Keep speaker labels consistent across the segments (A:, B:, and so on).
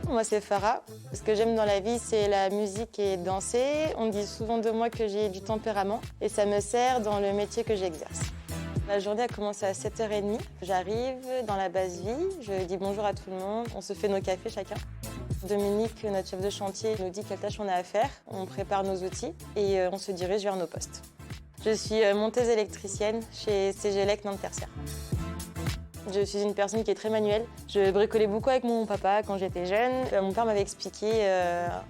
A: Moi, c'est Farah. Ce que j'aime dans la vie, c'est la musique et danser. On dit souvent de moi que j'ai du tempérament et ça me sert dans le métier que j'exerce. La journée a commencé à 7h30. J'arrive dans la base vie, je dis bonjour à tout le monde, on se fait nos cafés chacun. Dominique, notre chef de chantier, nous dit quelle tâche on a à faire. On prépare nos outils et on se dirige vers nos postes. Je suis monteuse électricienne chez CGELEC Nantes Tertiaire. Je suis une personne qui est très manuelle. Je bricolais beaucoup avec mon papa quand j'étais jeune. Mon père m'avait expliqué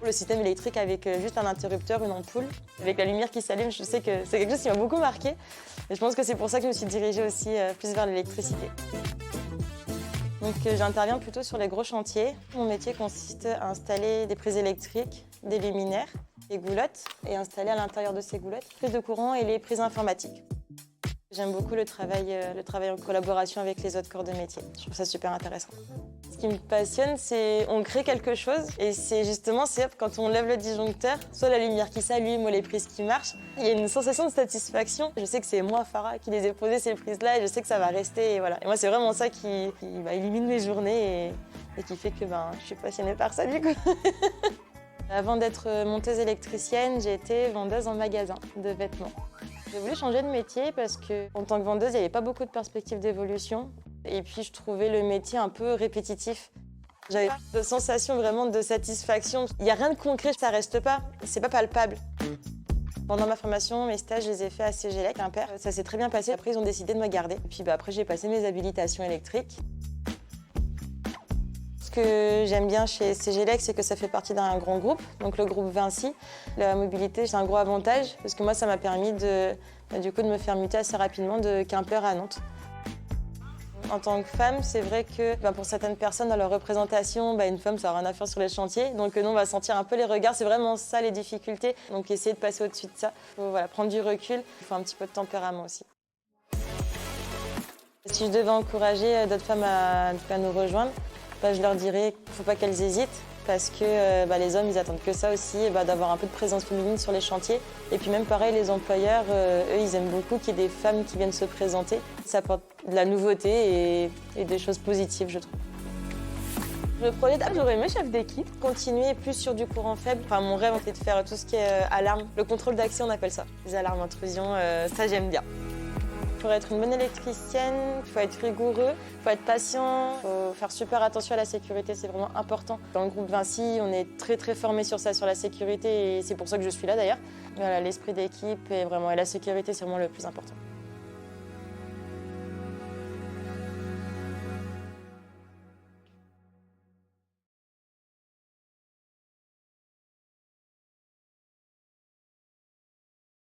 A: le système électrique avec juste un interrupteur, une ampoule. Avec la lumière qui s'allume, je sais que c'est quelque chose qui m'a beaucoup marqué. Et je pense que c'est pour ça que je me suis dirigée aussi plus vers l'électricité. Donc j'interviens plutôt sur les gros chantiers. Mon métier consiste à installer des prises électriques, des luminaires, des goulottes et installer à l'intérieur de ces goulottes les prises de courant et les prises informatiques. J'aime beaucoup le travail en collaboration avec les autres corps de métier. Je trouve ça super intéressant. Ce qui me passionne, c'est on crée quelque chose et c'est justement quand on lève le disjoncteur, soit la lumière qui s'allume ou les prises qui marchent, il y a une sensation de satisfaction. Je sais que c'est moi, Farah, qui les ai posées ces prises-là et je sais que ça va rester. Et voilà. Et moi, c'est vraiment ça qui illumine mes journées et qui fait que je suis passionnée par ça du coup. Avant d'être monteuse électricienne, j'ai été vendeuse en magasin de vêtements. J'ai voulu changer de métier parce qu'en tant que vendeuse, il n'y avait pas beaucoup de perspectives d'évolution. Et puis, je trouvais le métier un peu répétitif. J'avais pas de sensation vraiment de satisfaction. Il n'y a rien de concret, ça reste pas, c'est pas palpable. Pendant ma formation, mes stages, je les ai faits à CGELEC, Quimper. Ça s'est très bien passé. Après, ils ont décidé de me garder. Et puis après, j'ai passé mes habilitations électriques. Ce que j'aime bien chez CGELEC, c'est que ça fait partie d'un grand groupe, donc le groupe Vinci. La mobilité, c'est un gros avantage parce que moi, ça m'a permis de me faire muter assez rapidement de Quimper à Nantes. En tant que femme, c'est vrai que pour certaines personnes, dans leur représentation, une femme, ça n'a rien à faire sur les chantiers. Donc nous, on va sentir un peu les regards. C'est vraiment ça, les difficultés. Donc essayer de passer au-dessus de ça. Il faut prendre du recul. Il faut un petit peu de tempérament aussi. Si je devais encourager d'autres femmes à nous rejoindre, je leur dirais qu'il ne faut pas qu'elles hésitent parce que les hommes, ils attendent que ça aussi, d'avoir un peu de présence féminine sur les chantiers. Et puis même pareil, les employeurs, eux, ils aiment beaucoup qu'il y ait des femmes qui viennent se présenter. Ça apporte de la nouveauté et des choses positives, je trouve. Le projet, j'aurais aimé chef d'équipe, continuer plus sur du courant faible. Mon rêve, c'était de faire tout ce qui est alarme, le contrôle d'accès, on appelle ça. Les alarmes intrusion, ça j'aime bien. Pour être une bonne électricienne, il faut être rigoureux, il faut être patient, il faut faire super attention à la sécurité, c'est vraiment important. Dans le groupe Vinci, on est très formés sur ça, sur la sécurité, et c'est pour ça que je suis là d'ailleurs. Voilà, l'esprit d'équipe et la sécurité, c'est vraiment le plus important.